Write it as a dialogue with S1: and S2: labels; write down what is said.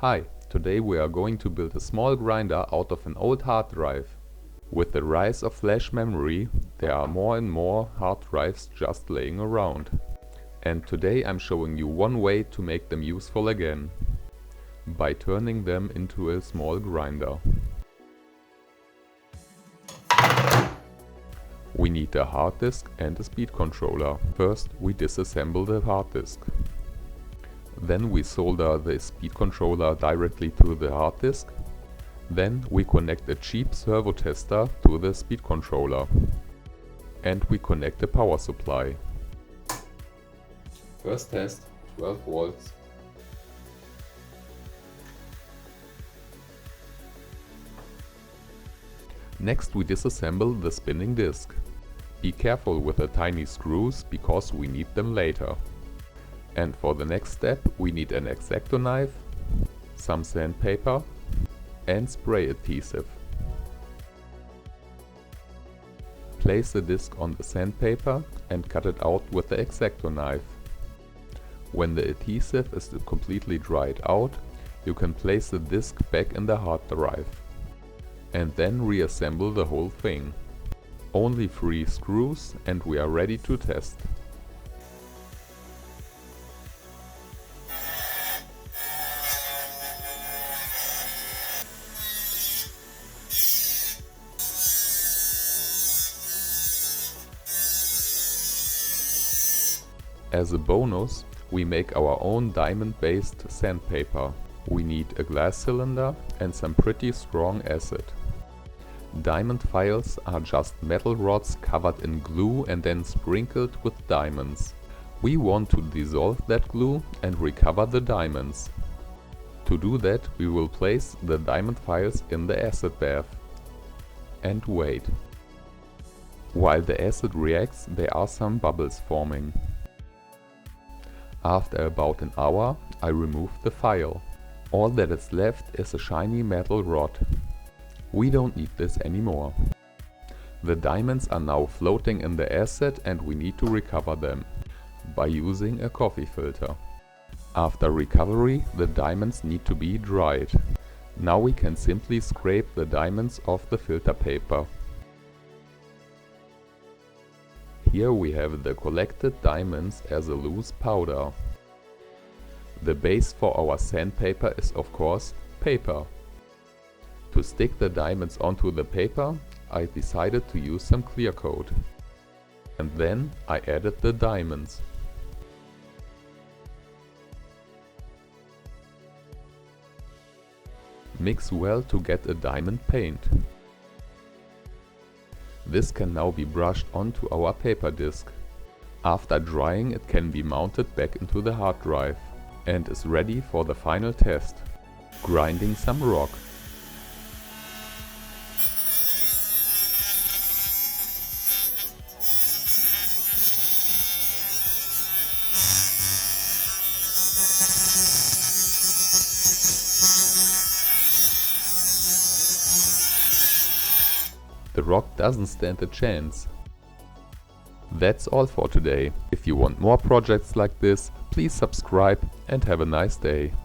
S1: Hi, today we are going to build a small grinder out of an old hard drive. With the rise of flash memory, there are more and more hard drives just laying around. And today I'm showing you one way to make them useful again, by turning them into a small grinder. We need a hard disk and a speed controller. First we disassemble the hard disk. Then we solder the speed controller directly to the hard disk. Then we connect a cheap servo tester to the speed controller. And we connect a power supply. First test, 12 volts. Next we disassemble the spinning disc. Be careful with the tiny screws because we need them later. And for the next step we need an X-Acto knife, some sandpaper and spray adhesive. Place the disc on the sandpaper and cut it out with the X-Acto knife. When the adhesive is completely dried out, you can place the disc back in the hard drive. And then reassemble the whole thing. Only 3 screws and we are ready to test. As a bonus, we make our own diamond-based sandpaper. We need a glass cylinder and some pretty strong acid. Diamond files are just metal rods covered in glue and then sprinkled with diamonds. We want to dissolve that glue and recover the diamonds. To do that, we will place the diamond files in the acid bath and wait. While the acid reacts, there are some bubbles forming. After about an hour, I remove the file. All that is left is a shiny metal rod. We don't need this anymore. The diamonds are now floating in the acid and we need to recover them by using a coffee filter. After recovery, the diamonds need to be dried. Now we can simply scrape the diamonds off the filter paper. Here we have the collected diamonds as a loose powder. The base for our sandpaper is of course paper. To stick the diamonds onto the paper, I decided to use some clear coat. And then I added the diamonds. Mix well to get a diamond paint. This can now be brushed onto our paper disc. After drying, it can be mounted back into the hard drive and is ready for the final test, grinding some rock. The rock doesn't stand a chance. That's all for today. If you want more projects like this, please subscribe and have a nice day.